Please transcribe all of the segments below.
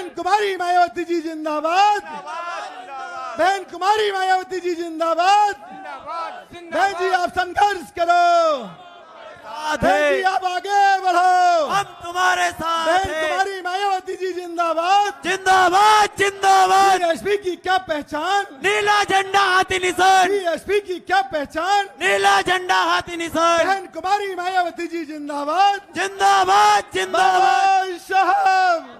बहन कुमारी मायावती जी जिंदाबाद, बहन कुमारी मायावती जी जिंदाबाद। बहन जी आप संघर्ष करो, बहन जी आप आगे बढ़ो, हम तुम्हारे साथ बहन हैं। कुमारी मायावती जी जिंदाबाद। जिंदाबाद जिंदाबाद। बीएसपी की क्या पहचान, नीला झंडा हाथी निशान, बीएसपी की क्या पहचान। नीला झंडा हाथी निशान। बहन कुमारी मायावती जी जिंदाबाद, जिंदाबाद जिंदाबाद। बाबा साहब,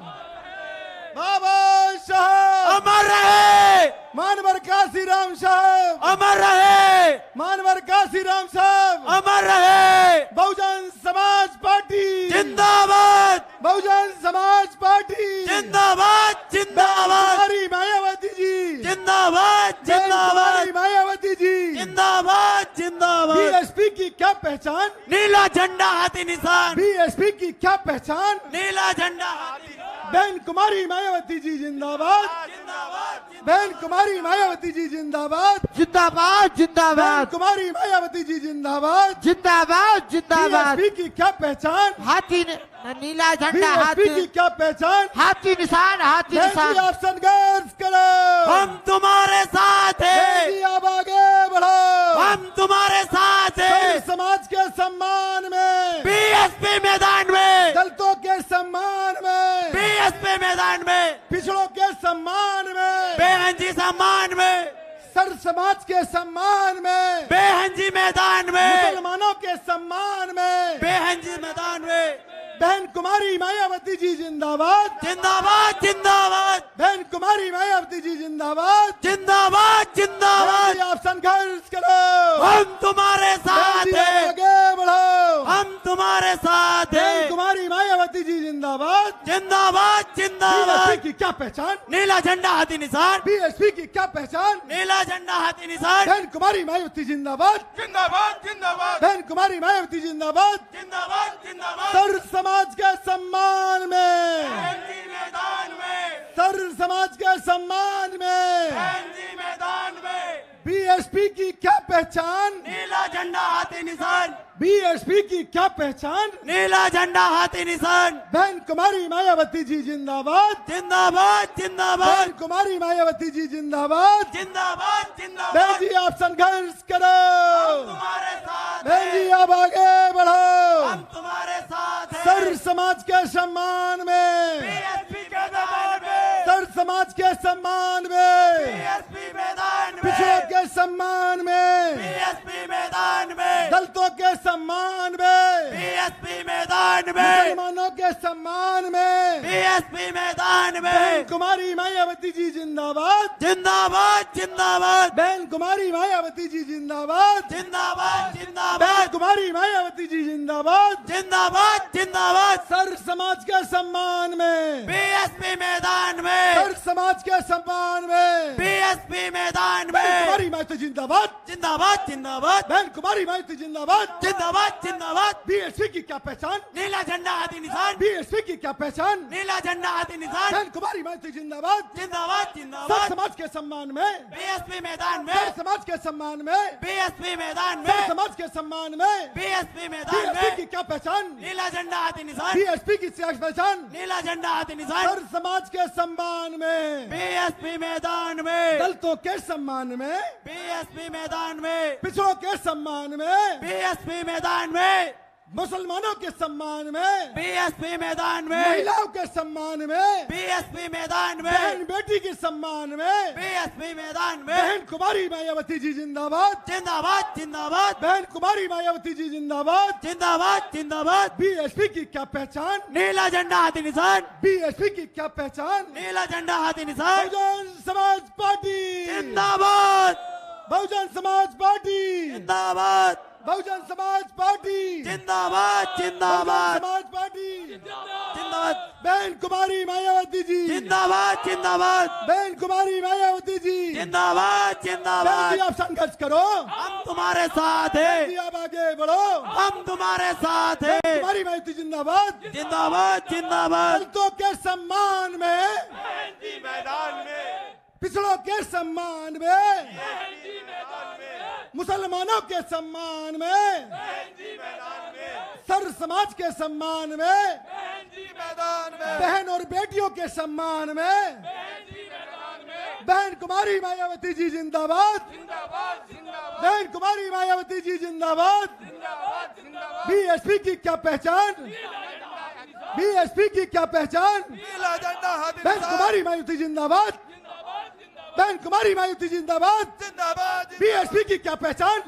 बाबा साहब अमर रहे, मानवर काशीराम साहब, अमर रहे, मानवर काशीराम साहब। अमर रहे। बहुजन समाज पार्टी जिंदाबाद, बहुजन समाज पार्टी जिंदाबाद जिंदाबाद, कुमारी मायावती जी जिंदाबाद जिंदाबाद, कुमारी मायावती जी। जिंदाबाद जिंदाबाद। बीएसपी की क्या पहचान, नीला झंडा हाथी निशान, बीएसपी की क्या पहचान। नीला झंडा हाथी। बहन कुमारी मायावती जी जिंदाबाद, जिंदाबाद बहन कुमारी मायावती जी जिंदाबाद, जिंदाबाद बहन जिंदाबाद कुमारी मायावती जी जिंदाबाद। जिंदाबाद जिंदाबाद। बीएसपी की क्या पहचान, हाथी नीला झंडा बीएसपी हाथी की क्या पहचान। हाथी निशान हाथी बहन जी निशान। आप संघर्ष करो, हम तुम्हारे साथ बहन हैं, जी आप आगे बढ़ो। हम तुम्हारे साथ हैं। सर्व समाज के सम्मान में, बीएसपी मैदान में, दलितों के सम्मान में, बीएसपी मैदान में, पिछड़ों के सम्मान में, बेहन जी सम्मान में, सर्व समाज के सम्मान में, बेहन जी मैदान में, मुसलमानों के सम्मान में। बेहन जी मैदान में। बहन कुमारी मायावती जी जिंदाबाद, जिंदाबाद जिंदाबाद, बहन कुमारी मायावती जी जिंदाबाद। जिंदाबाद बहन जिंदाबाद। जी आप संघर्ष करो, हम तुम्हारे बहन साथ जी आप हैं, आगे बढ़ो। हम तुम्हारे साथ बहन हैं। कुमारी मायावती जी जिंदाबाद। जिंदाबाद बीएसपी जिंदाबाद। की क्या पहचान, नीला झंडा हाथी निशान, बीएसपी की क्या पहचान। नीला झंडा हाथी निशान। बहन कुमारी मायावती जिंदाबाद, जिंदाबाद जिंदाबाद, बहन कुमारी मायावती जिंदाबाद। जिंदाबाद जिंदाबाद। सर्व समाज के सम्मान में, बेहन जी मैदान में, सर्व समाज के सम्मान में। बेहन जी मैदान में। बीएसपी की क्या पहचान, नीला झंडा हाथी निशान, बीएसपी की क्या पहचान। नीला झंडा हाथी निशान। बहन कुमारी मायावती जी जिंदाबाद, जिंदाबाद जिंदाबाद, बहन कुमारी मायावती जी जिंदाबाद। जिंदाबाद बहन जिंदाबाद। जी आप संघर्ष करो, तुम्हारे साथ बहन हैं, जी आप आगे बढ़ो। हम तुम्हारे साथ हैं। सर्व समाज के सम्मान में, बीएसपी के मैदान में, सर्व समाज के सम्मान में, बीएसपी मैदान में, पिछड़ों के सम्मान में, बीएसपी मैदान में, दलितों के सम्मान में, बीएसपी मैदान में, मुसलमानों के सम्मान में। बीएसपी मैदान बहन में। कुमारी मायावती जी जिंदाबाद, जिंदाबाद जिंदाबाद, बहन कुमारी मायावती जी जिंदाबाद, जिंदाबाद बहन जिंदाबाद, कुमारी मायावती जी जिंदाबाद। जिंदाबाद जिंदाबाद। सर्व समाज के सम्मान में, बीएसपी मैदान में, सर्व समाज के सम्मान में। बीएसपी मैदान बहन में। कुमारी मायावती जिंदाबाद, जिंदाबाद जिंदाबाद, बहन कुमारी मायावती जिंदाबाद। जिंदाबाद जिंदाबाद। बीएसपी की क्या पहचान, नीला झंडा हाथी निशान, बीएसपी की क्या पहचान। नीला झंडा हाथी निशान। बहन कुमारी मायावती जिंदाबाद। जिंदाबाद सर्व जिंदाबाद। समाज के सम्मान में, बीएसपी मैदान में, सर्व समाज के सम्मान में, बीएसपी मैदान सर्व में, समाज के सम्मान में। बीएसपी मैदान बीएसपी की में। क्या पहचान, नीला झंडा हाथी निशान, बीएसपी की क्या पहचान। नीला झंडा हाथी निशान। सर्व समाज के सम्मान में, बीएसपी मैदान में, दलितों के सम्मान में, बीएसपी मैदान में, पिछड़ों के सम्मान में, बीएसपी मैदान में, मुसलमानों के सम्मान में, बीएसपी मैदान में, महिलाओं के सम्मान में, बीएसपी मैदान में, बहन बेटी के सम्मान में। बीएसपी मैदान में। बहन कुमारी मायावती जी जिंदाबाद, जिंदाबाद जिंदाबाद, बहन कुमारी मायावती जी जिंदाबाद। जिंदाबाद जिंदाबाद। बीएसपी की क्या पहचान, नीला झंडा हाथी निशान, बीएसपी की क्या पहचान। नीला झंडा हाथी निशान। बहुजन समाज पार्टी, जिंदाबाद बहुजन समाज पार्टी, जिंदाबाद, बहुजन समाज पार्टी, जिंदाबाद बहुजन जिंदाबाद, समाज पार्टी। जिंदाबाद, बहन कुमारी मायावती जी, जिंदाबाद जिंदाबाद, बहन कुमारी मायावती जी। जिंदाबाद बहन जी जिंदाबाद। आप संघर्ष करो, हम तुम्हारे साथ बहन हैं, जी आप आगे बढ़ो। हम तुम्हारे साथ हैं। कुमारी मायावती जिंदाबाद। जिंदाबाद जिंदाबाद। दलितों के सम्मान में, मैदान में, पिछड़ों के सम्मान में, मुसलमानों के सम्मान में, सर समाज के सम्मान में, बहन और बेटियों के सम्मान में, बहन कुमारी मायावती जी जिंदाबाद, बहन कुमारी मायावती जी जिंदाबाद। बीएसपी की क्या पहचान, बीएसपी की क्या पहचान, बहन कुमारी मायावती जिंदाबाद, बहन कुमारी मायावती जिंदाबाद। बीएसपी की क्या पहचान,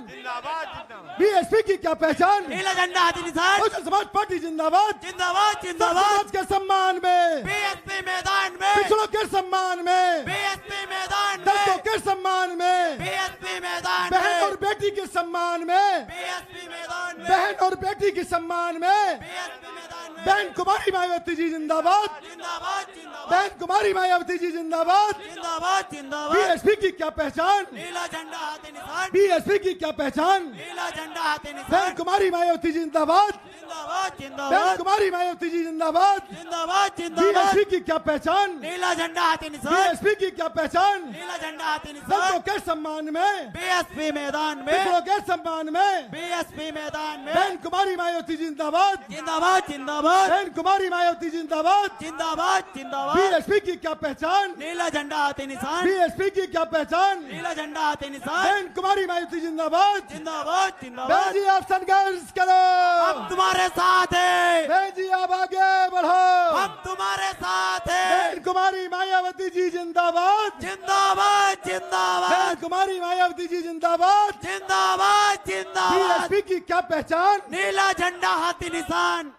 बीएसपी की क्या पहचान, नीला झंडा हाथी निशान बहुजन समाज पार्टी जिंदाबाद, जिंदाबाद सर जिंदाबाद समाज के सम्मान में, बीएसपी मैदान में पिछड़ों के सम्मान में, बीएसपी मैदान दलितों में के सम्मान में, बीएसपी मैदान बहन और में बेटी के सम्मान में, बीएसपी मैदान में बहन और बेटी के सम्मान में, बीएसपी मैदान में बहन कुमारी मायावती जी जिंदाबाद, जिंदाबाद जिंदाबाद बहन कुमारी मायावती जी जिंदाबाद। जिंदाबाद जिंदाबाद बीएसपी की क्या पहचान, नीला झंडा हाथी निशान बीएसपी की क्या पहचान, नीला झंडा हाथी बहन निशान कुमारी मायावती जिंदाबाद, जिंदाबाद बहन जिंदाबाद कुमारी मायावती जी जिंदाबाद। जिंदाबाद जिंदाबाद बीएसपी की क्या पहचान, नीला झंडा हाथी निशान बीएसपी की क्या पहचान, नीला झंडा हाथी दलितों निशान के सम्मान में, बीएसपी मैदान में पिछड़ों के सम्मान में, बीएसपी मैदान में बहन कुमारी मायावती जिंदाबाद, जिंदाबाद जिंदाबाद बहन कुमारी मायावती जिंदाबाद। जिंदाबाद जिंदाबाद बीएसपी की क्या पहचान, नीला झंडा हाथी निशान बीएसपी की क्या पहचान, नीला झंडा हाथी निशान बहन कुमारी मायावती जिंदाबाद। जिंदाबाद बहन जिंदाबाद जी आप संघर्ष करो, हम तुम्हारे साथ हैं बहन जी आप आगे बढ़ो, हम तुम्हारे साथ हैं बहन कुमारी मायावती जी जिंदाबाद, जिंदाबाद बहन जिंदाबाद कुमारी मायावती जी जिंदाबाद। जिंदाबाद जिंदाबाद बीएसपी की क्या पहचान, नीला झंडा हाथी निशान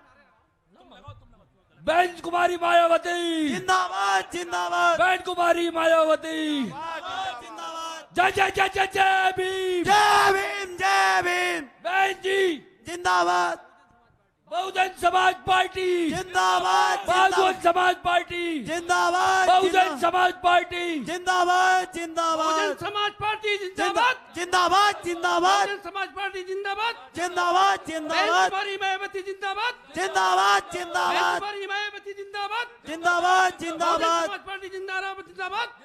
बहन कुमारी मायावती, जिंदाबाद जिंदाबाद बहन कुमारी मायावती। जिंदाबाद जय जय जय जय जय भीम। जय भीम जय भीम बहन जी जिंदाबाद बहुजन समाज पार्टी, जिंदाबाद बहुजन समाज पार्टी, जिंदाबाद बहुजन समाज पार्टी, जिंदाबाद बहुजन जिंदाबाद समाज पार्टी जिंदाबाद, जिंदाबाद जिंदाबाद बहुजन समाज पार्टी जिंदाबाद, जिंदाबाद बहन जिंदाबाद कुमारी मायावती जिंदाबाद, जिंदाबाद बहन जिंदाबाद कुमारी मायावती जिंदाबाद, जिंदाबाद बहुजन जिंदाबाद समाज पार्टी जिंदाबाद,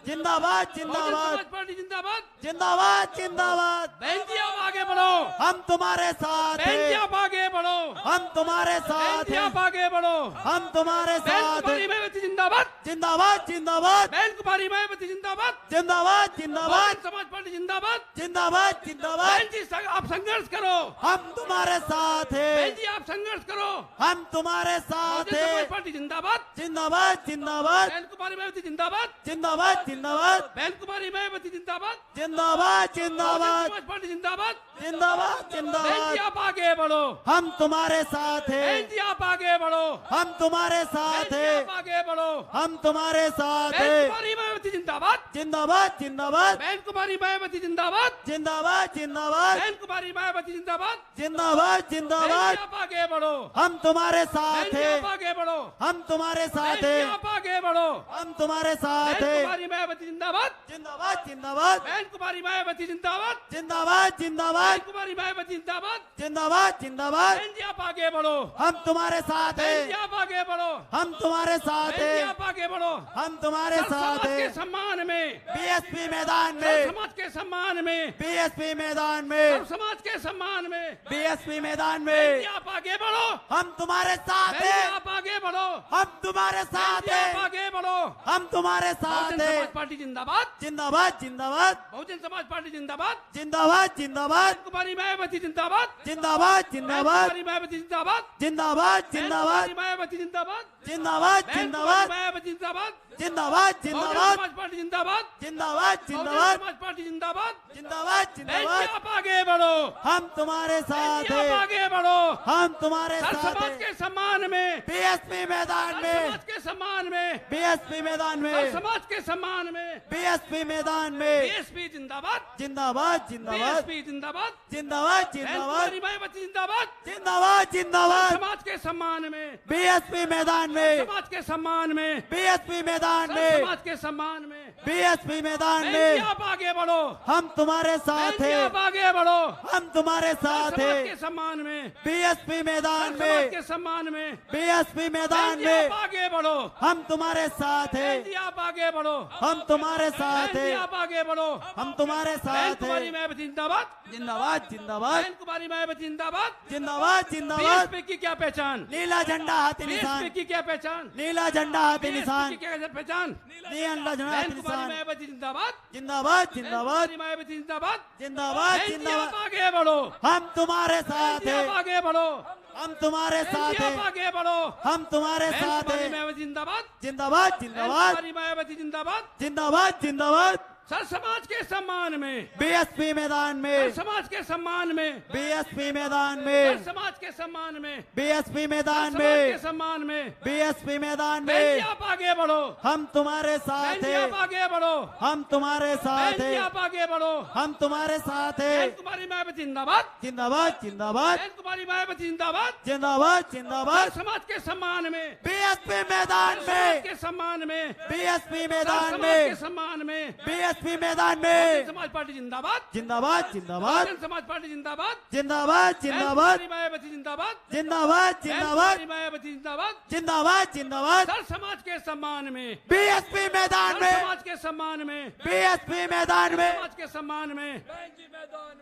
जिंदाबाद, जिंदाबाद बहुजन जिंदाबाद समाज पार्टी जिंदाबाद। जिंदाबाद जिंदाबाद बहन जी आप आगे बढ़ो, हम तुम्हारे साथ बहन जी हैं आप आगे बढ़ो, हम तुम्हारे बहन साथ जी हैं आप आगे बढ़ो। हम तुम्हारे बहन साथ कुमारी हैं मायावती जिंदाबाद, जिंदाबाद जिंदाबाद बहन कुमारी मायावती जिंदाबाद, जिंदाबाद जिंदाबाद बहुजन समाज पार्टी जिंदाबाद। जिंदाबाद जिंदाबाद बहन जी आप संघर्ष करो, हम तुम्हारे साथ बहन हैं जी आप संघर्ष करो, हम तुम्हारे साथ बहुजन समाज हैं पार्टी जिंदाबाद, जिंदाबाद जिंदाबाद बहन कुमारी मायावती जिंदाबाद, जिंदाबाद जिंदाबाद बहन कुमारी मायावती जिंदाबाद, जिंदाबाद बहुजन जिंदाबाद समाज पार्टी जिंदाबाद। जिंदाबाद बहन जी जिंदाबाद आप आगे बढ़ो, हम तुम्हारे साथ बहन हैं जी आप आगे बढ़ो, हम तुम्हारे बहन साथ जी हैं आप आगे बढ़ो। हम तुम्हारे साथ बहन हैं कुमारी मायावती जिंदाबाद, जिंदाबाद जिंदाबाद बहन कुमारी मायावती जिंदाबाद, जिंदाबाद जिंदाबाद बहन कुमारी मायावती जिंदाबाद, जिंदाबाद बहन जिंदाबाद जी आप आगे बढ़ो, हम तुम्हारे बहन साथ जी हैं आप आगे बढ़ो, हम तुम्हारे बहन साथ जी हैं आप आगे बढ़ो। हम तुम्हारे साथ बहन हैं कुमारी मायावती जिंदाबाद, जिंदाबाद जिंदाबाद बहन कुमारी मायावती जिंदाबाद, जिंदाबाद बहन जिंदाबाद कुमारी मायावती जिंदाबाद। जिंदाबाद जिंदाबाद बहन जी आप आगे बढ़ो, हम तुम्हारे साथ बहन जी हैं आप आगे बढ़ो, हम तुम्हारे साथ बहन जी हैं आप आगे बढ़ो। हम तुम्हारे सर साथ समाज के हैं सम्मान में, बीएसपी मैदान सर में समाज के सम्मान में, बीएसपी मैदान सर में समाज के सम्मान में, बीएसपी मैदान बहन जी में आप आगे बढ़ो, हम तुम्हारे साथ बहन जी हैं आप आगे बढ़ो, हम तुम्हारे बहन साथ जी आप हैं आगे बढ़ो। हम तुम्हारे साथ बहुजन हैं समाज पार्टी जिंदाबाद, जिंदाबाद जिंदाबाद बहुजन समाज पार्टी जिंदाबाद, जिंदाबाद जिंदाबाद कुमारी मायावती जिंदाबाद, जिंदाबाद जिंदाबाद कुमारी मायावती जिंदाबाद, जिंदाबाद जिंदाबाद कुमारी मायावती जिंदाबाद, जिंदाबाद कुमारी जिंदाबाद मायावती जिंदाबाद, जिंदाबाद बहुजन जिंदाबाद समाज पार्टी जिंदाबाद, जिंदाबाद बहुजन जिंदाबाद समाज पार्टी जिंदाबाद। जिंदाबाद बहन जी जिंदाबाद आप आगे बढ़ो, हम तुम्हारे बहन साथ जी आप हैं आगे बढ़ो। हम तुम्हारे सर साथ समाज हैं के सम्मान में, बीएसपी मैदान सर में समाज के सम्मान में, बीएसपी मैदान सर में समाज के सम्मान में, बीएसपी मैदान में बीएसपी जिंदाबाद, जिंदाबाद जिंदाबाद बीएसपी जिंदाबाद, जिंदाबाद बहन जिंदाबाद कुमारी मायावती जिंदाबाद, जिंदाबाद जिंदाबाद समाज के सम्मान में, बीएसपी मैदान में समाज के सम्मान में, बीएसपी मैदान मैदान सर में, समाज के सम्मान में, बीएसपी मैदान बहन जी में, आप आगे बढ़ो, हम तुम्हारे बहन साथ जी हैं, आप आगे बढ़ो, हम तुम्हारे सर साथ समाज हैं, के सम्मान में, बीएसपी मैदान सर समाज में, के सम्मान में, बीएसपी बहन मैदान जी में, आप आगे बढ़ो, हम तुम्हारे साथ बहन हैं, जी आप आगे बढ़ो, हम तुम्हारे बहन साथ जी हैं, आप आगे बढ़ो, हम तुम्हारे बहन साथ कुमारी हैं। मायावती जिंदाबाद, जिंदाबाद जिंदाबाद बहन कुमारी मायावती जिंदाबाद, जिंदाबाद जिंदाबाद। बीएसपी की क्या पहचान, नीला झंडा हाथी बीएसपी निशान, की क्या पहचान, नीला झंडा हाथी बीएसपी निशान, की क्या पहचान, नीला झंडा बहन हाथी कुमारी निशान। मायावती जिंदाबाद, जिंदाबाद बहन जिंदाबाद कुमारी मायावती जिंदाबाद, जिंदाबाद बहन जी आप जिंदाबाद। आगे बढ़ो, हम तुम्हारे बहन साथ जी आप हैं, आगे बढ़ो, हम तुम्हारे बहन साथ जी आप हैं, आगे बढ़ो, हम तुम्हारे बहन साथ कुमारी हैं। मायावती जिंदाबाद, जिंदाबाद बहन जिंदाबाद कुमारी मायावती जिंदाबाद, जिंदाबाद जिंदाबाद। सर समाज के सम्मान में, बीएसपी मैदान सर में, समाज के सम्मान में, बीएसपी मैदान सर में, समाज के सम्मान में, बीएसपी सर मैदान समाज के में, सम्मान में, बीएसपी मैदान बहन जी में, आप आगे बढ़ो, हम तुम्हारे बहन साथ जी हैं, आप आगे बढ़ो, हम तुम्हारे बहन साथ जी हैं, आप आगे बढ़ो, हम तुम्हारे साथ बहन हैं। कुमारी मायावती जिंदाबाद, जिंदाबाद जिंदाबाद बहन कुमारी मायावती जिंदाबाद, जिंदाबाद सर जिंदाबाद। समाज के सम्मान में, बीएसपी मैदान सर समाज में, के सम्मान में, बीएसपी सर मैदान समाज के में, सम्मान में, बीएसपी मैदान में। बहुजन समाज पार्टी जिंदाबाद, जिंदाबाद जिंदाबाद बहुजन समाज पार्टी जिंदाबाद, जिंदाबाद बहन जिंदाबाद कुमारी मायावती जिंदाबाद, जिंदाबाद बहन जिंदाबाद कुमारी मायावती जिंदाबाद, जिंदाबाद जिंदाबाद। सर समाज के सम्मान में, बीएसपी मैदान सर में, समाज के सम्मान में, बीएसपी मैदान में, समाज के सम्मान में,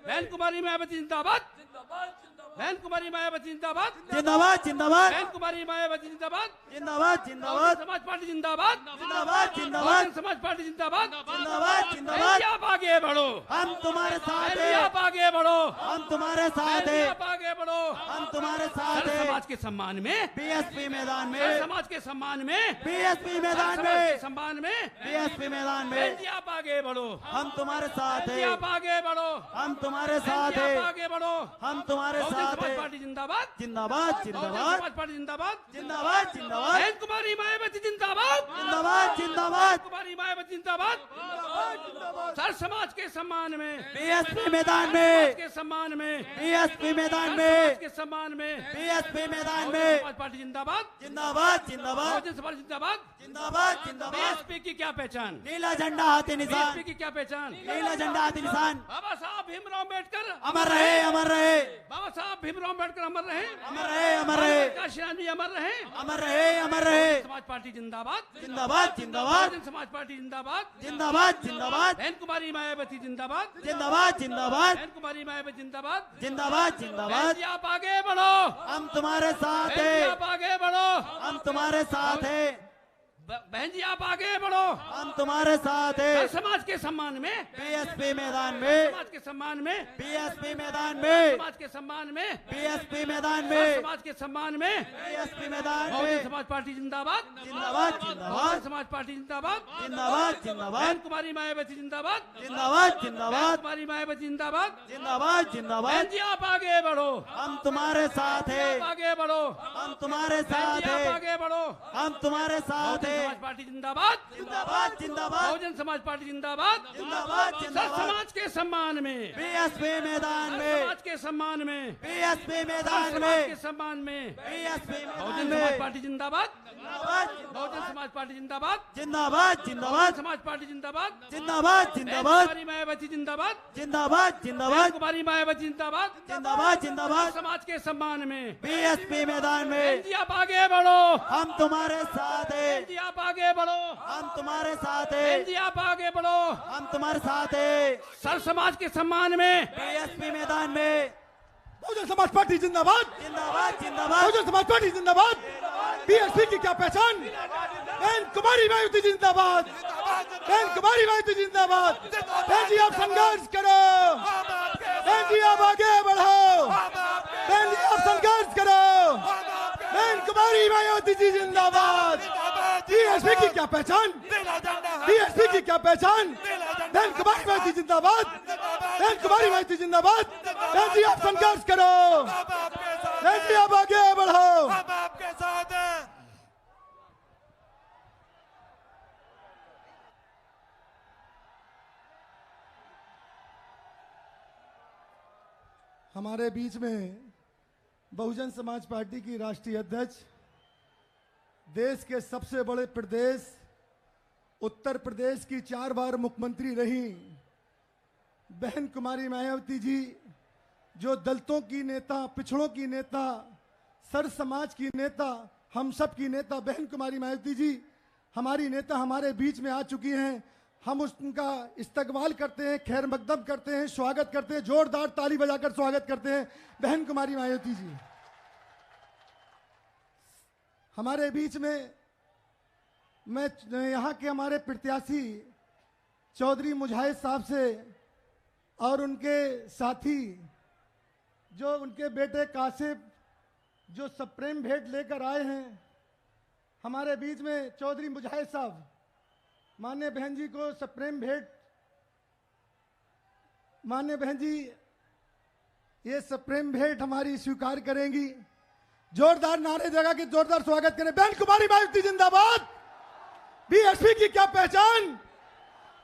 बहन कुमारी मायावती जिंदाबाद, बहन कुमारी मायावती जिंदाबाद, जिंदाबाद जिंदाबाद बहन कुमारी मायावती जिंदाबाद, जिंदाबाद बहुजन जिंदाबाद समाज पार्टी जिंदाबाद, जिंदाबाद जिंदाबाद बहुजन समाज पार्टी जिंदाबाद, जिंदाबाद बहन जिंदाबाद। जी आप आगे बढ़ो, हम तुम्हारे साथ बहन जी हैं, आप आगे बढ़ो, हम तुम्हारे बहन साथ जी हैं, आप आगे बढ़ो, हम तुम्हारे साथ सर हैं। समाज के सम्मान में, बीएसपी मैदान सर में, समाज के सम्मान में, बीएसपी सर मैदान समाज के में, सम्मान में, बीएसपी मैदान बहन में। जी आप आगे बढ़ो, हम तुम्हारे साथ बहन जी हैं, आप आगे बढ़ो, हम तुम्हारे बहन साथ जी आप हैं, आगे बढ़ो, हम तुम्हारे बहुजन साथ समाज हैं। पार्टी जिंदाबाद, जिंदाबाद बहुजन जिंदाबाद समाज पार्टी जिंदाबाद, जिंदाबाद जिंदाबाद बहन कुमारी मायावती जिंदाबाद, जिंदाबाद जिंदाबाद। कुमारी मायावती जिंदाबाद, सर समाज के सम्मान में, बीएसपी मैदान समाज में, के सम्मान में, बीएसपी मैदान सर में, समाज के सम्मान में, बीएसपी मैदान बहुजन में। समाज पार्टी जिंदाबाद, जिंदाबाद जिंदाबाद बहुजन समाज जिंदाबाद, जिंदाबाद जिंदाबाद। बीएसपी की क्या पहचान, नीला झंडा हाथी निशान, बीएसपी की क्या पहचान, नीला झंडा हाथी निशान। बाबा साहब भीमराव अम्बेडकर अमर रहे अमर रहे बाबा साहब भीमराव अम्बेडकर अमर रहे, अमर रहे अमर रहे काशीनाथ जी अमर रहे, अमर रहे अमर रहे। समाज पार्टी जिंदाबाद, जिंदाबाद जिंदाबाद बहुजन समाज पार्टी जिंदाबाद, जिंदाबाद जिंदाबाद बहन कुमारी मायावती जिंदाबाद, जिंदाबाद जिंदाबाद बहन कुमारी मायावती जिंदाबाद, जिंदाबाद बहन जिंदाबाद। जी आप आगे बढ़ो, हम तुम्हारे साथ बहन जी हैं, आप आगे बढ़ो, हम तुम्हारे साथ हैं, बहन जी आप आगे बढ़ो, हम तुम्हारे साथ सर हैं। समाज के सम्मान में, बीएसपी मैदान में, समाज के सम्मान में, बीएसपी मैदान में, समाज के सम्मान में, बीएसपी मैदान सर में, समाज के सम्मान में, बीएसपी मैदान बहुजन में। समाज पार्टी जिंदाबाद, जिंदाबाद बहुजन जिंदाबाद समाज पार्टी जिंदाबाद, जिंदाबाद बहन जिंदाबाद कुमारी मायावती जिंदाबाद, जिंदाबाद बहन जिंदाबाद कुमारी मायावती जिंदाबाद, जिंदाबाद बहन जिंदाबाद। जी आप आगे बढ़ो, हम तुम्हारे साथ आप हैं, आगे बढ़ो, हम तुम्हारे बहन साथ जी आप हैं, आगे बढ़ो, हम तुम्हारे साथ बहुजन हैं। समाज पार्टी जिंदाबाद, जिंदाबाद जिंदाबाद बहुजन समाज पार्टी जिंदाबाद, जिंदाबाद सर जिंदाबाद। समाज के सम्मान में, बीएसपी मैदान सर में, समाज के सम्मान में, बीएसपी सर मैदान समाज के में, सम्मान में, बीएसपी बहुजन मैदान समाज में। पार्टी जिंदाबाद, जिंदाबाद बहुजन समाज पार्टी जिंदाबाद, जिंदाबाद बहुजन जिंदाबाद समाज पार्टी जिंदाबाद, जिंदाबाद बहन जिंदाबाद कुमारी मायावती जिंदाबाद, जिंदाबाद बहन जिंदाबाद कुमारी मायावती जिंदाबाद, जिंदाबाद सर जिंदाबाद। समाज के सम्मान में, बीएसपी मैदान बहन में, जी आप आगे बढ़ो, हम तुम्हारे साथ बहन हैं, जी आप आगे बढ़ो, हम तुम्हारे साथ बहन हैं, जी आप आगे बढ़ो, हम तुम्हारे साथ हैं। सर समाज के सम्मान में, बीएसपी मैदान में, बहुजन समाज पार्टी जिंदाबाद, जिंदाबाद जिंदाबाद बहुजन समाज पार्टी जिंदाबाद। बीएसपी की क्या पहचान, बहन कुमारी मायावती जिंदाबाद, बहन कुमारी मायावती जिंदाबाद। बहन जी आप संघर्ष करो, बहन जी आप आगे बढ़ो, बहन जी आप संघर्ष करो, बहन कुमारी मायावती जी जिंदाबाद। बीएसपी की क्या पहचान, बीएसपी की क्या पहचान, बहन कुमारी मायावती जिंदाबाद, बहन कुमारी मायावती जिंदाबाद। बहन जी आप संघर्ष करो, बहन जी आप आगे बढ़ो। आपके साथ हैं। हमारे बीच में बहुजन समाज पार्टी की राष्ट्रीय अध्यक्ष, देश के सबसे बड़े प्रदेश उत्तर प्रदेश की 4 बार मुख्यमंत्री रही बहन कुमारी मायावती जी, जो दलितों की नेता, पिछड़ों की नेता, सर समाज की नेता, हम सब की नेता बहन कुमारी मायावती जी हमारी नेता हमारे बीच में आ चुकी हैं। हम उनका इस्तकबाल करते हैं, खैर मकदम करते हैं, स्वागत करते हैं, जोरदार ताली बजाकर स्वागत करते हैं बहन कुमारी मायावती जी। हमारे बीच में मैं यहाँ के हमारे प्रत्याशी चौधरी मुजाहिद साहब से और उनके साथी जो उनके बेटे कासिफ जो सप्रेम भेंट लेकर आए हैं, हमारे बीच में चौधरी मुजाहिद साहब मान्य बहन जी को सप्रेम भेंट, मान्य बहन जी ये सप्रेम भेंट हमारी स्वीकार करेंगी। जोरदार नारे देगा कि जोरदार स्वागत करें। बहन कुमारी मायावती जिंदाबाद। बीएसपी की क्या पहचान,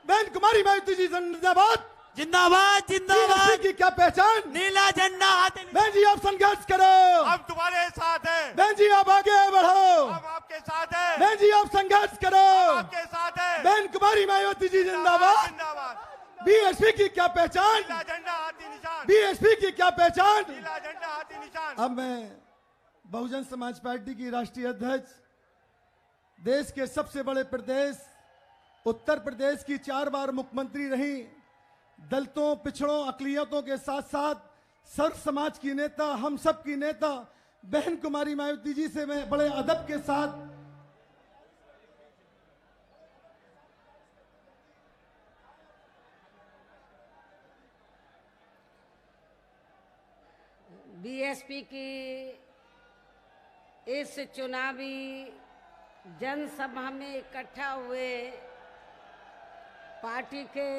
बहन कुमारी मायावती जी जिंदाबाद। जिंदाबाद जिंदाबाद। बीएसपी की क्या पहचान, नीला झंडा हाथ में। बहन जी आप संघर्ष करो, हम तुम्हारे साथ हैं। बहन जी आप आगे बढ़ो, हम आपके साथ हैं। बहन जी आप संघर्ष करो, आपके साथ हैं। बहन कुमारी मायावती जी जिंदाबाद। जिंदाबाद। बीएसपी की क्या पहचान, नीला झंडा हाथी निशान। बीएसपी की क्या पहचान। नीला झंडा हाथी निशान। अब मैं बहुजन समाज पार्टी की राष्ट्रीय अध्यक्ष, देश के सबसे बड़े प्रदेश उत्तर प्रदेश की 4 बार मुख्यमंत्री रही, दलितों, पिछड़ों, अकलियतों के साथ साथ सर्व समाज की नेता, हम सब की नेता बहन कुमारी मायावती जी से मैं बड़े अदब के साथ बीएसपी की इस चुनावी जनसभा में इकट्ठा हुए पार्टी के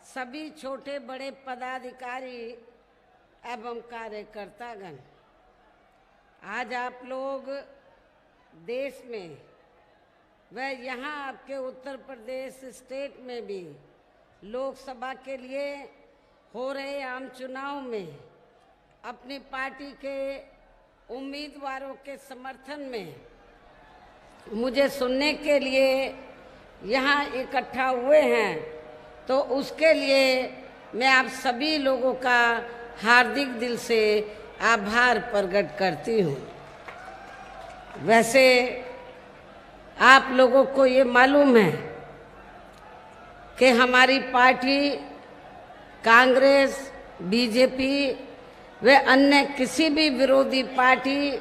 सभी छोटे बड़े पदाधिकारी एवं कार्यकर्तागण, आज आप लोग देश में व यहाँ आपके उत्तर प्रदेश स्टेट में भी लोकसभा के लिए हो रहे आम चुनाव में अपनी पार्टी के उम्मीदवारों के समर्थन में मुझे सुनने के लिए यहाँ इकट्ठा हुए हैं, तो उसके लिए मैं आप सभी लोगों का हार्दिक दिल से आभार प्रकट करती हूँ। वैसे आप लोगों को ये मालूम है कि हमारी पार्टी कांग्रेस, बीजेपी व अन्य किसी भी विरोधी पार्टी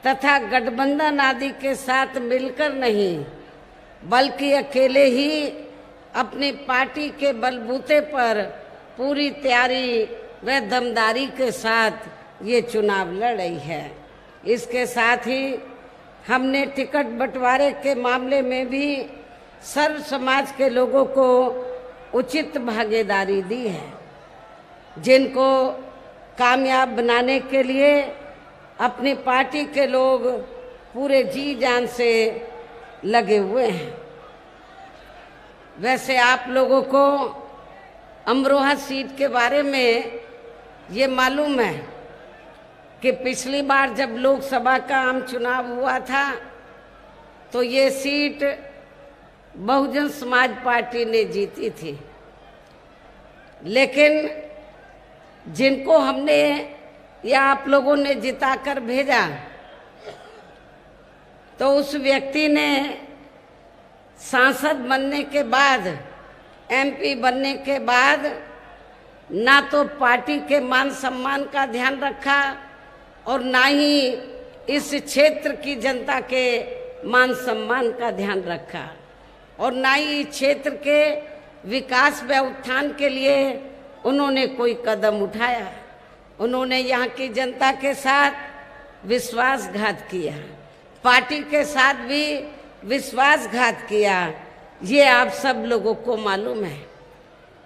तथा गठबंधन आदि के साथ मिलकर नहीं, बल्कि अकेले ही अपनी पार्टी के बलबूते पर पूरी तैयारी व दमदारी के साथ ये चुनाव लड़ रही है। इसके साथ ही हमने टिकट बंटवारे के मामले में भी सर्व समाज के लोगों को उचित भागीदारी दी है, जिनको कामयाब बनाने के लिए अपनी पार्टी के लोग पूरे जी जान से लगे हुए हैं। वैसे आप लोगों को अमरोहा सीट के बारे में ये मालूम है कि पिछली बार जब लोकसभा का आम चुनाव हुआ था तो ये सीट बहुजन समाज पार्टी ने जीती थी, लेकिन जिनको हमने या आप लोगों ने जिताकर भेजा तो उस व्यक्ति ने सांसद बनने के बाद, एमपी बनने के बाद ना तो पार्टी के मान सम्मान का ध्यान रखा और ना ही इस क्षेत्र की जनता के मान सम्मान का ध्यान रखा और ना ही इस क्षेत्र के विकास व उत्थान के लिए उन्होंने कोई कदम उठाया। उन्होंने यहाँ की जनता के साथ विश्वासघात किया, पार्टी के साथ भी विश्वासघात किया, ये आप सब लोगों को मालूम है।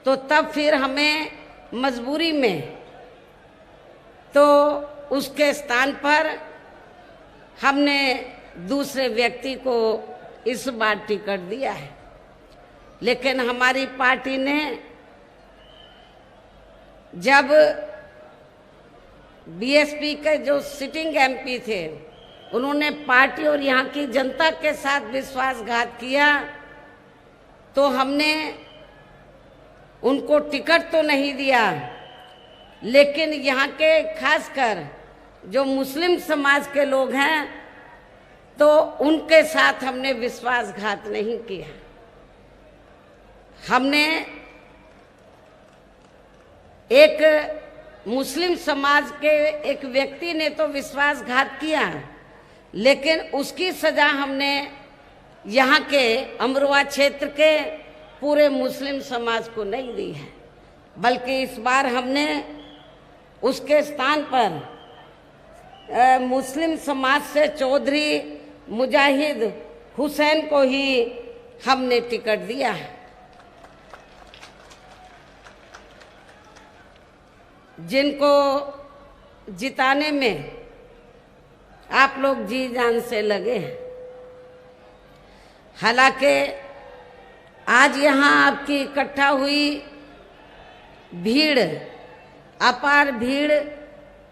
तो तब फिर हमें मजबूरी में तो उसके स्थान पर हमने दूसरे व्यक्ति को इस बार टिकट दिया है, लेकिन हमारी पार्टी ने जब बीएसपी के जो सिटिंग एमपी थे उन्होंने पार्टी और यहाँ की जनता के साथ विश्वासघात किया तो हमने उनको टिकट तो नहीं दिया, लेकिन यहाँ के खासकर जो मुस्लिम समाज के लोग हैं तो उनके साथ हमने विश्वासघात नहीं किया। हमने एक मुस्लिम समाज के एक व्यक्ति ने तो विश्वासघात किया, लेकिन उसकी सजा हमने यहाँ के अमरोहा क्षेत्र के पूरे मुस्लिम समाज को नहीं दी है, बल्कि इस बार हमने उसके स्थान पर मुस्लिम समाज से चौधरी मुजाहिद हुसैन को ही हमने टिकट दिया है। जिनको जिताने में आप लोग जी जान से लगे हैं। हालांकि आज यहाँ आपकी इकट्ठा हुई भीड़, अपार भीड़,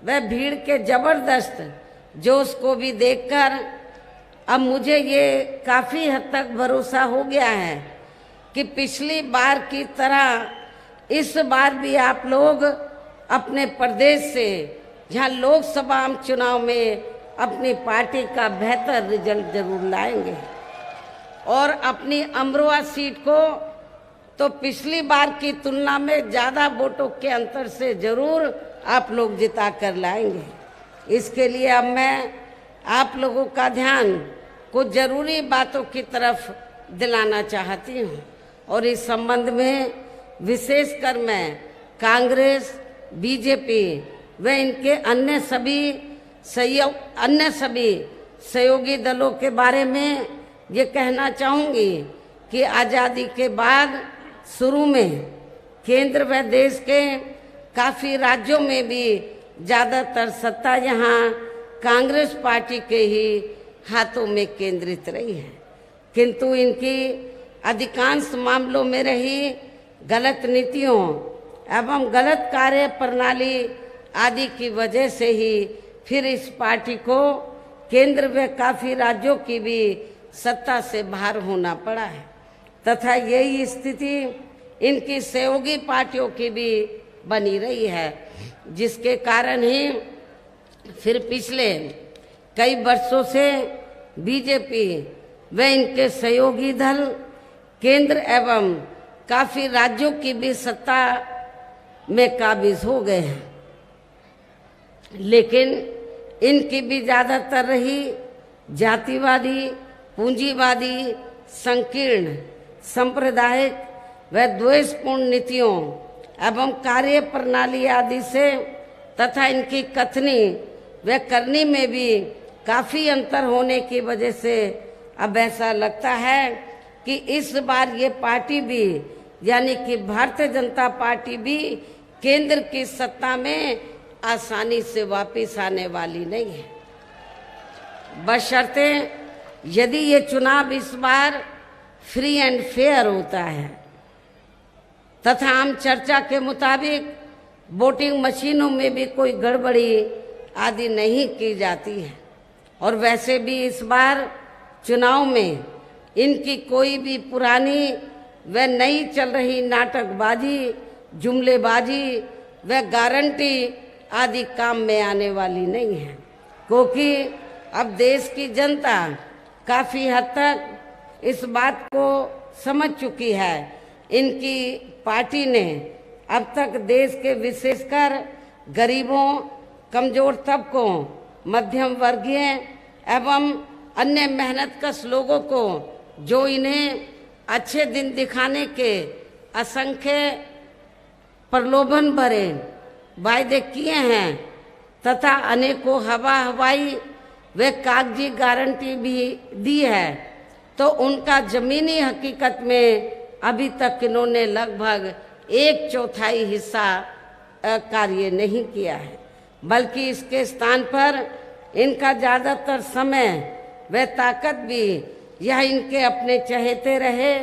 वह भीड़ के जबरदस्त जोश को भी देखकर अब मुझे ये काफ़ी हद तक भरोसा हो गया है कि पिछली बार की तरह इस बार भी आप लोग अपने प्रदेश से, जहाँ लोकसभा चुनाव में अपनी पार्टी का बेहतर रिजल्ट जरूर लाएंगे और अपनी अमरोहा सीट को तो पिछली बार की तुलना में ज़्यादा वोटों के अंतर से जरूर आप लोग जिता कर लाएंगे। इसके लिए अब मैं आप लोगों का ध्यान कुछ जरूरी बातों की तरफ दिलाना चाहती हूँ और इस संबंध में विशेषकर मैं कांग्रेस, बीजेपी व इनके अन्य सभी सहयोगी दलों के बारे में ये कहना चाहूँगी कि आज़ादी के बाद शुरू में केंद्र व देश के काफ़ी राज्यों में भी ज़्यादातर सत्ता यहाँ कांग्रेस पार्टी के ही हाथों में केंद्रित रही है, किंतु इनकी अधिकांश मामलों में रही गलत नीतियों एवं गलत कार्य प्रणाली आदि की वजह से ही फिर इस पार्टी को केंद्र व काफ़ी राज्यों की भी सत्ता से बाहर होना पड़ा है तथा यही स्थिति इनकी सहयोगी पार्टियों की भी बनी रही है, जिसके कारण ही फिर पिछले कई वर्षों से बीजेपी व इनके सहयोगी दल केंद्र एवं काफ़ी राज्यों की भी सत्ता में काबिज हो गए हैं, लेकिन इनकी भी ज़्यादातर रही जातिवादी, पूंजीवादी, संकीर्ण, सांप्रदायिक व द्वेषपूर्ण नीतियों एवं कार्य प्रणाली आदि से तथा इनकी कथनी व करनी में भी काफ़ी अंतर होने की वजह से अब ऐसा लगता है कि इस बार ये पार्टी भी यानी कि भारतीय जनता पार्टी भी केंद्र की सत्ता में आसानी से वापस आने वाली नहीं है, बशर्ते यदि ये चुनाव इस बार फ्री एंड फेयर होता है तथा आम चर्चा के मुताबिक वोटिंग मशीनों में भी कोई गड़बड़ी आदि नहीं की जाती है और वैसे भी इस बार चुनाव में इनकी कोई भी पुरानी व नई चल रही नाटकबाजी, जुमलेबाजी व गारंटी आदि काम में आने वाली नहीं है, क्योंकि अब देश की जनता काफ़ी हद तक इस बात को समझ चुकी है। इनकी पार्टी ने अब तक देश के विशेषकर गरीबों, कमजोर तबकों, मध्यम वर्गीय एवं अन्य मेहनतकश लोगों को जो इन्हें अच्छे दिन दिखाने के असंख्य प्रलोभन भरे वायदे किए हैं तथा अनेकों हवाई व कागजी गारंटी भी दी है, तो उनका जमीनी हकीकत में अभी तक इन्होंने लगभग 1/4 हिस्सा कार्य नहीं किया है, बल्कि इसके स्थान पर इनका ज़्यादातर समय व ताकत भी यह इनके अपने चहेते रहे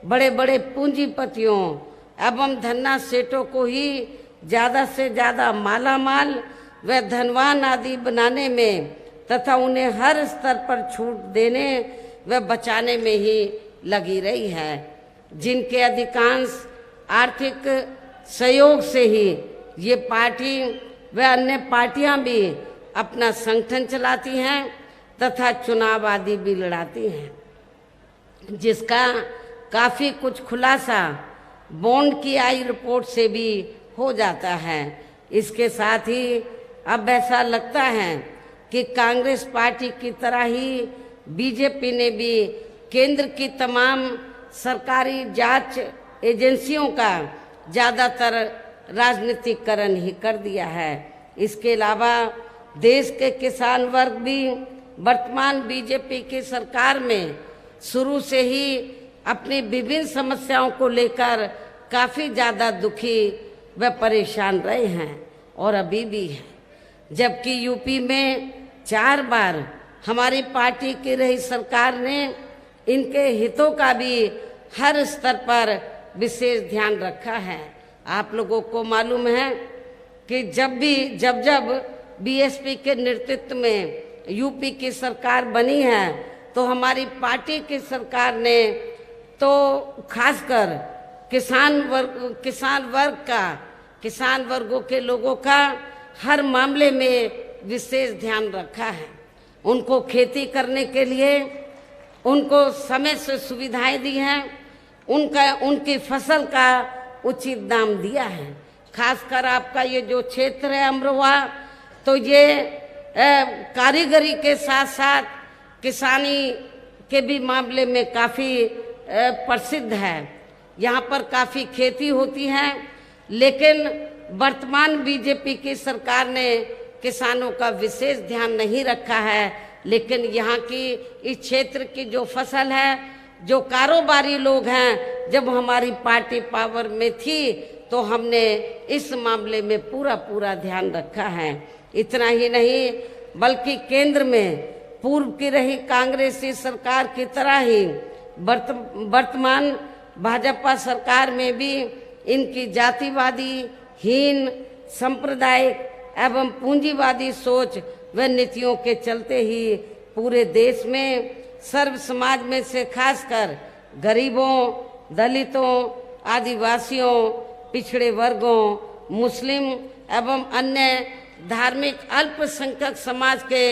बड़े बड़े पूंजीपतियों एवं धन्ना सेठों को ही ज़्यादा से ज़्यादा मालामाल व धनवान आदि बनाने में तथा उन्हें हर स्तर पर छूट देने व बचाने में ही लगी रही है। जिनके अधिकांश आर्थिक सहयोग से ही ये पार्टी व अन्य पार्टियां भी अपना संगठन चलाती हैं तथा चुनाव आदि भी लड़ाती हैं, जिसका काफ़ी कुछ खुलासा बॉन्ड की आई रिपोर्ट से भी हो जाता है। इसके साथ ही अब ऐसा लगता है कि कांग्रेस पार्टी की तरह ही बीजेपी ने भी केंद्र की तमाम सरकारी जांच एजेंसियों का ज़्यादातर राजनीतिकरण ही कर दिया है। इसके अलावा देश के किसान वर्ग भी वर्तमान बीजेपी की सरकार में शुरू से ही अपनी विभिन्न समस्याओं को लेकर काफ़ी ज़्यादा दुखी व परेशान रहे हैं और अभी भी हैं। जबकि यूपी में 4 बार हमारी पार्टी की रही सरकार ने इनके हितों का भी हर स्तर पर विशेष ध्यान रखा है। आप लोगों को मालूम है कि जब बीएसपी के नेतृत्व में यूपी की सरकार बनी है तो हमारी पार्टी की सरकार ने तो खासकर किसान वर्गों के लोगों का हर मामले में विशेष ध्यान रखा है। उनको खेती करने के लिए उनको समय से सुविधाएं दी हैं, उनकी फसल का उचित दाम दिया है। खासकर आपका ये जो क्षेत्र है अमरोहा, तो ये कारीगरी के साथ साथ किसानी के भी मामले में काफ़ी प्रसिद्ध है। यहाँ पर काफ़ी खेती होती है, लेकिन वर्तमान बीजेपी की सरकार ने किसानों का विशेष ध्यान नहीं रखा है। लेकिन यहाँ की इस क्षेत्र की जो फसल है, जो कारोबारी लोग हैं, जब हमारी पार्टी पावर में थी तो हमने इस मामले में पूरा ध्यान रखा है। इतना ही नहीं बल्कि केंद्र में पूर्व की रही कांग्रेसी सरकार की तरह ही वर्तमान भाजपा सरकार में भी इनकी जातिवादी, हीन, सांप्रदायिक एवं पूंजीवादी सोच व नीतियों के चलते ही पूरे देश में सर्व समाज में से खासकर गरीबों, दलितों, आदिवासियों, पिछड़े वर्गों, मुस्लिम एवं अन्य धार्मिक अल्पसंख्यक समाज के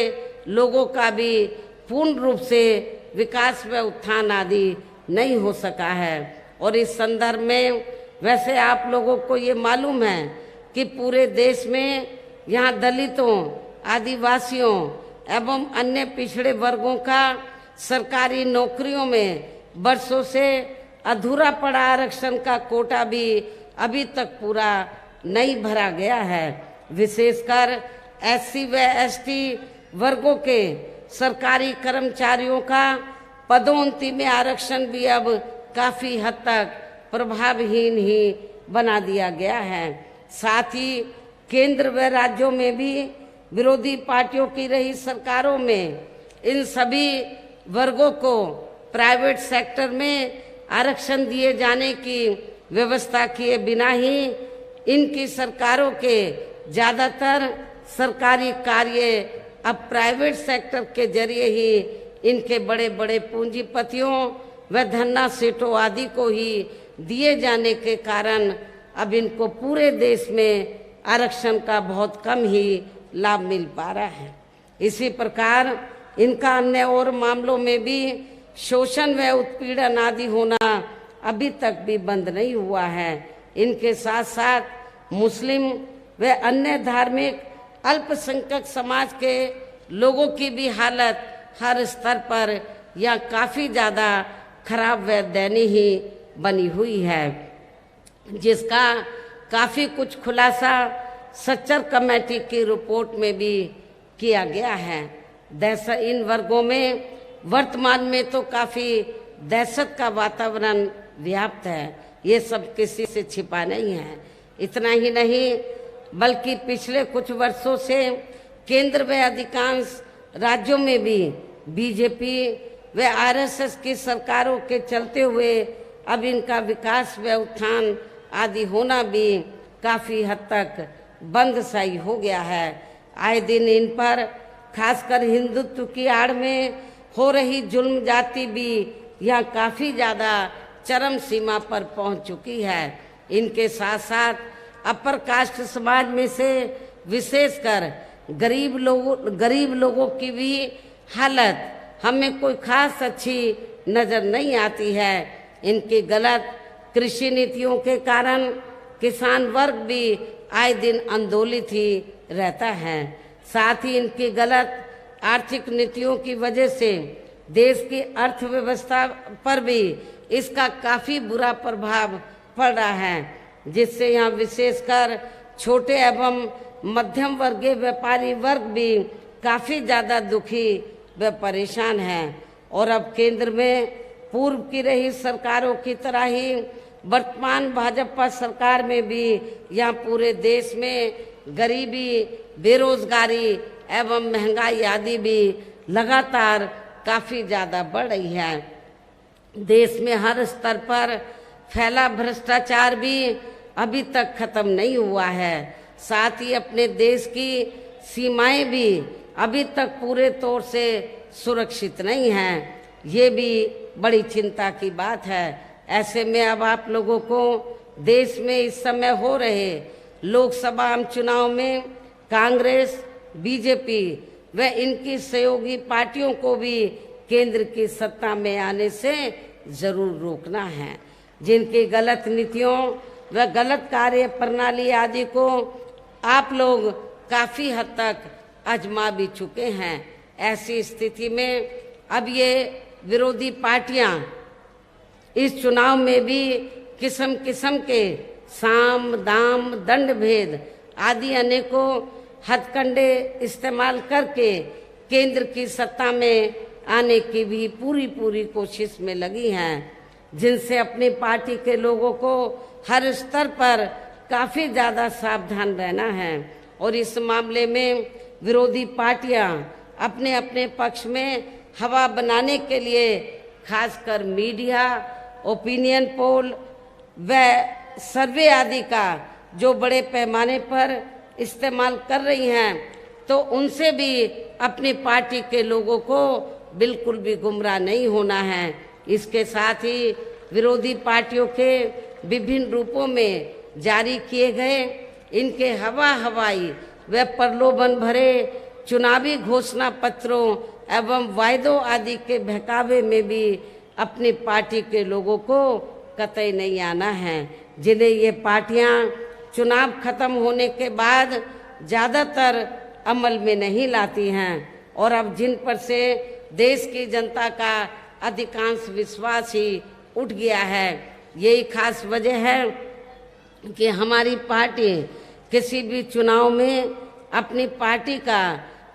लोगों का भी पूर्ण रूप से विकास व उत्थान आदि नहीं हो सका है। और इस संदर्भ में वैसे आप लोगों को ये मालूम है कि पूरे देश में यहाँ दलितों, आदिवासियों एवं अन्य पिछड़े वर्गों का सरकारी नौकरियों में वर्षों से अधूरा पड़ा आरक्षण का कोटा भी अभी तक पूरा नहीं भरा गया है। विशेषकर एससी व एसटी वर्गों के सरकारी कर्मचारियों का पदोन्नति में आरक्षण भी अब काफ़ी हद तक प्रभावहीन ही बना दिया गया है। साथ ही केंद्र व राज्यों में भी विरोधी पार्टियों की रही सरकारों में इन सभी वर्गों को प्राइवेट सेक्टर में आरक्षण दिए जाने की व्यवस्था किए बिना ही इनकी सरकारों के ज़्यादातर सरकारी कार्य अब प्राइवेट सेक्टर के जरिए ही इनके बड़े बड़े पूंजीपतियों व धन्ना सेठों आदि को ही दिए जाने के कारण अब इनको पूरे देश में आरक्षण का बहुत कम ही लाभ मिल पा रहा है। इसी प्रकार इनका अन्य और मामलों में भी शोषण व उत्पीड़न आदि होना अभी तक भी बंद नहीं हुआ है। इनके साथ साथ मुस्लिम व अन्य धार्मिक अल्पसंख्यक समाज के लोगों की भी हालत हर स्तर पर या काफ़ी ज़्यादा खराब व दयनीय ही बनी हुई है, जिसका काफ़ी कुछ खुलासा सच्चर कमेटी की रिपोर्ट में भी किया गया है। इन वर्गों में वर्तमान में तो काफ़ी दहशत का वातावरण व्याप्त है, ये सब किसी से छिपा नहीं है। इतना ही नहीं बल्कि पिछले कुछ वर्षों से केंद्र व अधिकांश राज्यों में भी बीजेपी व आरएसएस की सरकारों के चलते हुए अब इनका विकास व उत्थान आदि होना भी काफ़ी हद तक बंद सा हो गया है। आए दिन इन पर खासकर हिंदुत्व की आड़ में हो रही जुल्म जाति भी यहाँ काफ़ी ज़्यादा चरम सीमा पर पहुंच चुकी है। इनके साथ साथ अपर कास्ट समाज में से विशेषकर गरीब लोगों की भी हालत हमें कोई खास अच्छी नजर नहीं आती है। इनकी गलत कृषि नीतियों के कारण किसान वर्ग भी आए दिन आंदोलित ही रहता है। साथ ही इनकी गलत आर्थिक नीतियों की वजह से देश की अर्थव्यवस्था पर भी इसका काफी बुरा प्रभाव पड़ रहा है, जिससे यहाँ विशेषकर छोटे एवं मध्यम वर्गीय व्यापारी वर्ग भी काफी ज्यादा दुखी व परेशान है। और अब केंद्र में पूर्व की रही सरकारों की तरह ही वर्तमान भाजपा सरकार में भी यहाँ पूरे देश में गरीबी, बेरोजगारी एवं महंगाई आदि भी लगातार काफी ज्यादा बढ़ रही है। देश में हर स्तर पर फैला भ्रष्टाचार भी अभी तक खत्म नहीं हुआ है। साथ ही अपने देश की सीमाएं भी अभी तक पूरे तौर से सुरक्षित नहीं हैं। ये भी बड़ी चिंता की बात है। ऐसे में अब आप लोगों को देश में इस समय हो रहे लोकसभा आम चुनाव में कांग्रेस, बीजेपी व इनकी सहयोगी पार्टियों को भी केंद्र की सत्ता में आने से जरूर रोकना है। जिनकी गलत नीतियों व गलत कार्य प्रणाली आदि को आप लोग काफी हद तक आजमा भी चुके हैं। ऐसी स्थिति में अब ये विरोधी पार्टियां इस चुनाव में भी किस्म किस्म के साम, दाम, दंड भेद आदि अनेकों हथकंडे इस्तेमाल करके केंद्र की सत्ता में आने की भी पूरी कोशिश में लगी हैं, जिनसे अपनी पार्टी के लोगों को हर स्तर पर काफी ज्यादा सावधान रहना है। और इस मामले में विरोधी पार्टियां अपने अपने पक्ष में हवा बनाने के लिए खासकर मीडिया, ओपिनियन पोल व सर्वे आदि का जो बड़े पैमाने पर इस्तेमाल कर रही हैं, तो उनसे भी अपनी पार्टी के लोगों को बिल्कुल भी गुमराह नहीं होना है। इसके साथ ही विरोधी पार्टियों के विभिन्न रूपों में जारी किए गए इनके हवाई व प्रलोभन भरे चुनावी घोषणा पत्रों एवं वायदों आदि के बहकावे में भी अपनी पार्टी के लोगों को कतई नहीं आना है, जिन्हें ये पार्टियां चुनाव खत्म होने के बाद ज्यादातर अमल में नहीं लाती हैं। और अब जिन पर से देश की जनता का अधिकांश विश्वास ही उठ गया है, यही खास वजह है कि हमारी पार्टी किसी भी चुनाव में अपनी पार्टी का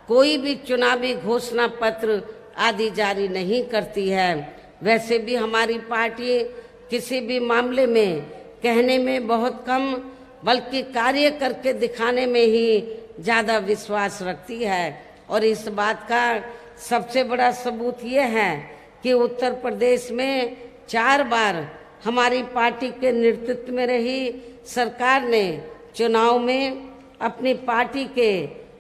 कोई भी चुनावी घोषणा पत्र आदि जारी नहीं करती है। वैसे भी हमारी पार्टी किसी भी मामले में कहने में बहुत कम बल्कि कार्य करके दिखाने में ही ज्यादा विश्वास रखती है। और इस बात का सबसे बड़ा सबूत ये है कि उत्तर प्रदेश में 4 बार हमारी पार्टी के नेतृत्व में रही सरकार ने चुनाव में अपनी पार्टी के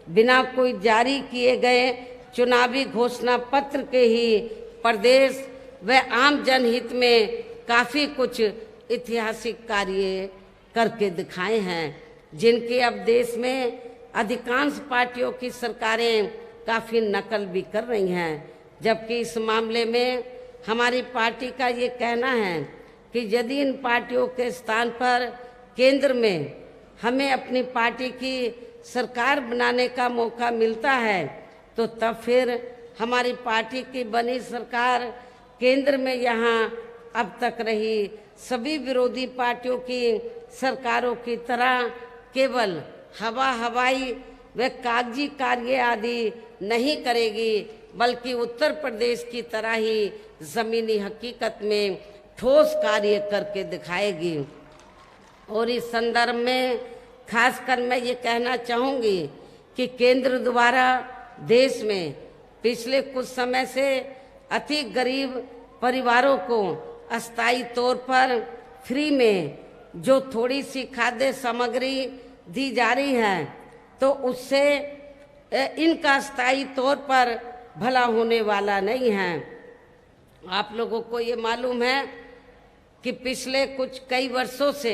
बिना कोई जारी किए गए चुनावी घोषणा पत्र के ही प्रदेश व आम जनहित में काफी कुछ ऐतिहासिक कार्य करके दिखाए हैं, जिनकी अब देश में अधिकांश पार्टियों की सरकारें काफी नकल भी कर रही हैं। जबकि इस मामले में हमारी पार्टी का ये कहना है कि यदि इन पार्टियों के स्थान पर केंद्र में हमें अपनी पार्टी की सरकार बनाने का मौका मिलता है, तो तब फिर हमारी पार्टी की बनी सरकार केंद्र में यहाँ अब तक रही सभी विरोधी पार्टियों की सरकारों की तरह केवल हवाई व कागजी कार्य आदि नहीं करेगी, बल्कि उत्तर प्रदेश की तरह ही जमीनी हकीकत में ठोस कार्य करके दिखाएगी। और इस संदर्भ में खासकर मैं ये कहना चाहूँगी कि केंद्र द्वारा देश में पिछले कुछ समय से अति गरीब परिवारों को अस्थायी तौर पर फ्री में जो थोड़ी सी खाद्य सामग्री दी जा रही है, तो उससे इनका स्थायी तौर पर भला होने वाला नहीं है। आप लोगों को ये मालूम है कि पिछले कुछ कई वर्षों से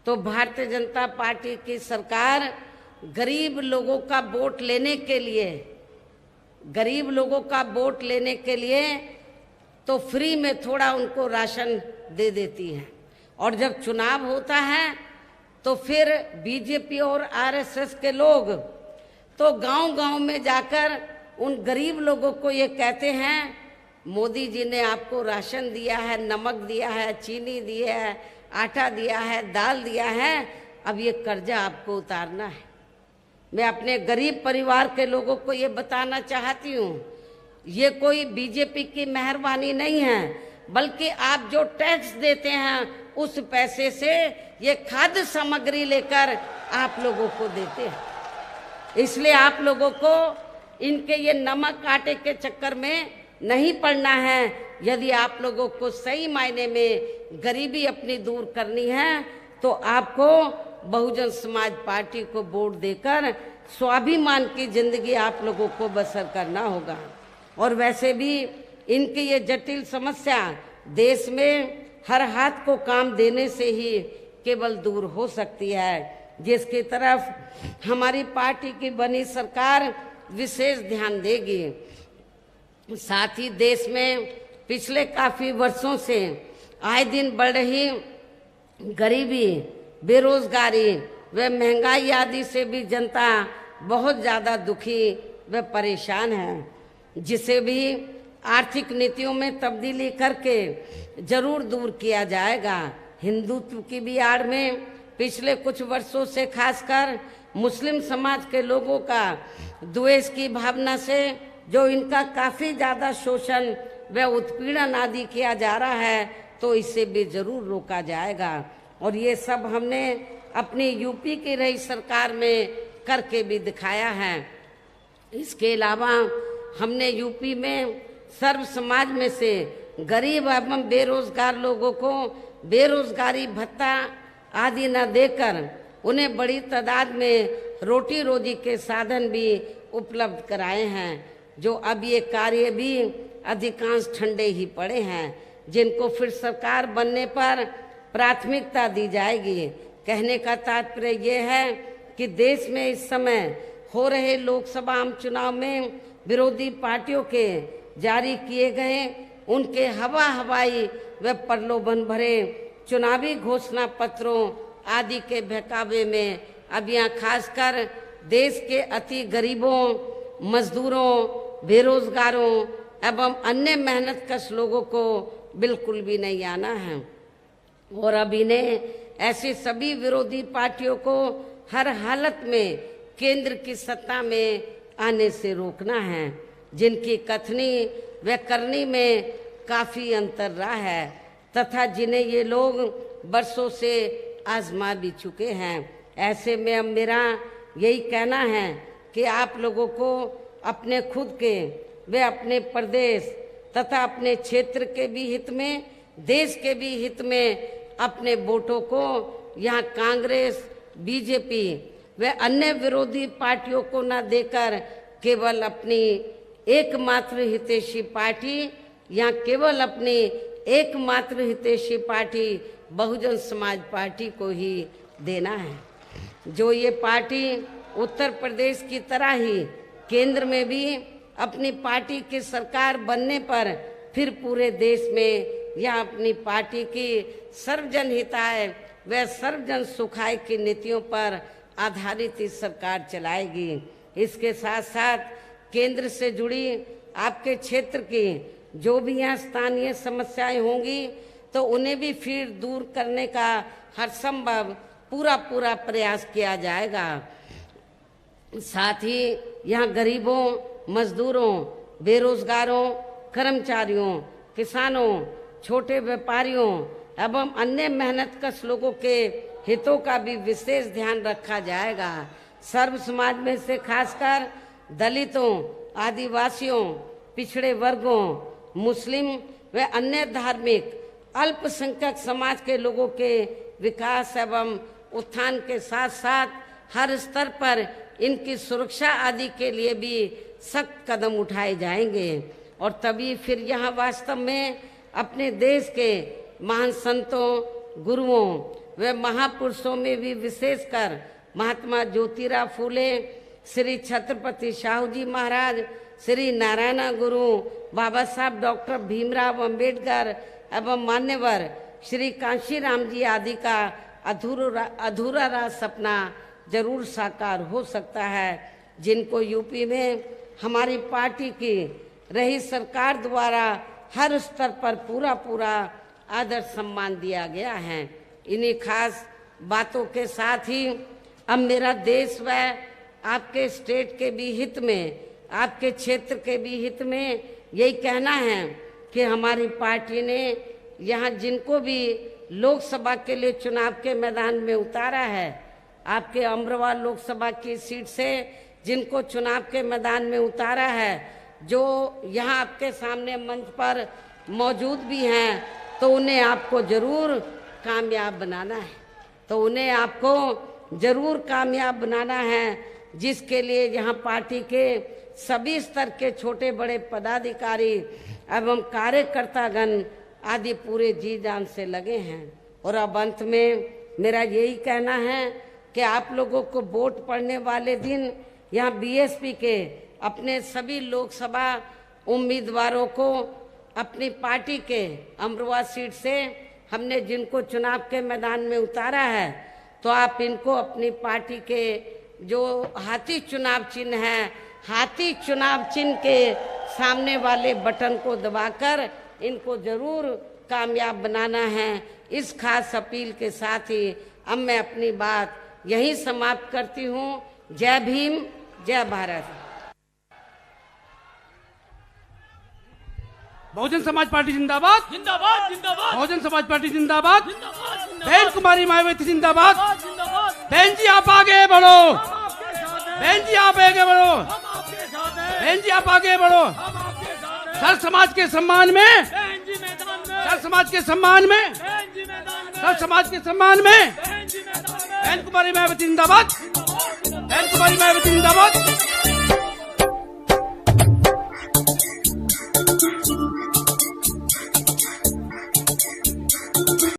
तो भारतीय जनता पार्टी की सरकार गरीब लोगों का वोट लेने के लिए तो फ्री में थोड़ा उनको राशन दे देती है, और जब चुनाव होता है तो फिर बीजेपी और आरएसएस के लोग तो गांव-गांव में जाकर उन गरीब लोगों को ये कहते हैं, मोदी जी ने आपको राशन दिया है, नमक दिया है, चीनी दी है, आटा दिया है, दाल दिया है, अब ये कर्जा आपको उतारना है। मैं अपने गरीब परिवार के लोगों को ये बताना चाहती हूँ, ये कोई बीजेपी की मेहरबानी नहीं है, बल्कि आप जो टैक्स देते हैं उस पैसे से ये खाद्य सामग्री लेकर आप लोगों को देते हैं। इसलिए आप लोगों को इनके ये नमक आटे के चक्कर में नहीं पड़ना है। यदि आप लोगों को सही मायने में गरीबी अपनी दूर करनी है तो आपको बहुजन समाज पार्टी को वोट देकर स्वाभिमान की जिंदगी आप लोगों को बसर करना होगा। और वैसे भी इनकी ये जटिल समस्या देश में हर हाथ को काम देने से ही केवल दूर हो सकती है, जिसकी तरफ हमारी पार्टी की बनी सरकार विशेष ध्यान देगी। साथ ही देश में पिछले काफी वर्षों से आए दिन बढ़ रही गरीबी, बेरोजगारी व महंगाई आदि से भी जनता बहुत ज़्यादा दुखी व परेशान है, जिसे भी आर्थिक नीतियों में तब्दीली करके जरूर दूर किया जाएगा। हिंदुत्व की भी आड़ में पिछले कुछ वर्षों से खासकर मुस्लिम समाज के लोगों का द्वेष की भावना से जो इनका काफी ज्यादा शोषण व उत्पीड़न आदि किया जा रहा है, तो इसे भी जरूर रोका जाएगा। और ये सब हमने अपनी यूपी की रही सरकार में करके भी दिखाया है। इसके अलावा हमने यूपी में सर्व समाज में से गरीब एवं बेरोजगार लोगों को बेरोजगारी भत्ता आदि न देकर उन्हें बड़ी तादाद में रोटी रोजी के साधन भी उपलब्ध कराए हैं, जो अब ये कार्य भी अधिकांश ठंडे ही पड़े हैं, जिनको फिर सरकार बनने पर प्राथमिकता दी जाएगी। कहने का तात्पर्य ये है कि देश में इस समय हो रहे लोकसभा आम चुनाव में विरोधी पार्टियों के जारी किए गए उनके हवाई व प्रलोभन भरे चुनावी घोषणा पत्रों आदि के बहकावे में अब यहाँ खासकर देश के अति गरीबों, मजदूरों, बेरोजगारों एवं अन्य मेहनतकश लोगों को बिल्कुल भी नहीं आना है। और अब इन्हें ऐसी सभी विरोधी पार्टियों को हर हालत में केंद्र की सत्ता में आने से रोकना है, जिनकी कथनी व करनी में काफी अंतर रहा है तथा जिन्हें ये लोग बरसों से आजमा भी चुके हैं। ऐसे में अब मेरा यही कहना है कि आप लोगों को अपने खुद के व अपने प्रदेश तथा अपने क्षेत्र के भी हित में, देश के भी हित में अपने वोटों को यहाँ कांग्रेस, बीजेपी व अन्य विरोधी पार्टियों को न देकर केवल अपनी एकमात्र हितैषी पार्टी या केवल अपनी एकमात्र हितैषी पार्टी बहुजन समाज पार्टी को ही देना है, जो ये पार्टी उत्तर प्रदेश की तरह ही केंद्र में भी अपनी पार्टी की सरकार बनने पर फिर पूरे देश में यह अपनी पार्टी की सर्वजन हिताय व सर्वजन सुखाय की नीतियों पर आधारित इस सरकार चलाएगी। इसके साथ साथ केंद्र से जुड़ी आपके क्षेत्र की जो भी यहाँ स्थानीय समस्याएं होंगी तो उन्हें भी फिर दूर करने का हर संभव पूरा प्रयास किया जाएगा। साथ ही यहाँ गरीबों, मजदूरों, बेरोजगारों, कर्मचारियों, किसानों, छोटे व्यापारियों एवं अन्य मेहनतकश लोगों के हितों का भी विशेष ध्यान रखा जाएगा। सर्व समाज में से खासकर दलितों, आदिवासियों, पिछड़े वर्गों, मुस्लिम व अन्य धार्मिक अल्पसंख्यक समाज के लोगों के विकास एवं उत्थान के साथ साथ हर स्तर पर इनकी सुरक्षा आदि के लिए भी सख्त कदम उठाए जाएंगे। और तभी फिर यहाँ वास्तव में अपने देश के महान संतों, गुरुओं व महापुरुषों में भी विशेषकर महात्मा ज्योतिराव फूले, श्री छत्रपति शाहू जी महाराज, श्री नारायण गुरु, बाबा साहब डॉक्टर भीमराव अंबेडकर एवं मान्यवर श्री कांशीराम जी आदि का अधूरा रहा सपना जरूर साकार हो सकता है, जिनको यूपी में हमारी पार्टी की रही सरकार द्वारा हर स्तर पर पूरा आदर सम्मान दिया गया है। इन्हीं खास बातों के साथ ही अब मेरा देश व आपके स्टेट के भी हित में, आपके क्षेत्र के भी हित में यही कहना है कि हमारी पार्टी ने यहाँ जिनको भी लोकसभा के लिए चुनाव के मैदान में उतारा है, आपके अमरवा लोकसभा की सीट से जिनको चुनाव के मैदान में उतारा है, जो यहाँ आपके सामने मंच पर मौजूद भी हैं, तो उन्हें आपको जरूर कामयाब बनाना है, तो उन्हें आपको जरूर कामयाब बनाना है, जिसके लिए यहाँ पार्टी के सभी स्तर के छोटे बड़े पदाधिकारी एवं कार्यकर्तागण आदि पूरे जी जान से लगे हैं। और अब अंत में मेरा यही कहना है कि आप लोगों को वोट पड़ने वाले दिन यहाँ बीएसपी के अपने सभी लोकसभा उम्मीदवारों को अपनी पार्टी के अमरवा सीट से हमने जिनको चुनाव के मैदान में उतारा है, तो आप इनको अपनी पार्टी के जो हाथी चुनाव चिन्ह है, हाथी चुनाव चिन्ह के सामने वाले बटन को दबाकर इनको जरूर कामयाब बनाना है। इस खास अपील के साथ ही अब मैं अपनी बात यहीं समाप्त करती हूँ। जय भीम, जय भारत। बहुजन समाज पार्टी जिंदाबाद, जिंदाबाद जिंदाबाद, बहुजन समाज पार्टी जिंदाबाद, जिंदाबाद बहन कुमारी मायावती जिंदाबाद। बहन जी आप आगे बढ़ो, बहन जी आप आगे बढ़ो, बहन जी आप आगे बढ़ो। सर समाज के सम्मान में, सर समाज के सम्मान में, सर समाज के सम्मान में बहन कुमारी मायावती जिंदाबाद, बहन कुमारी मायावती जिंदाबाद।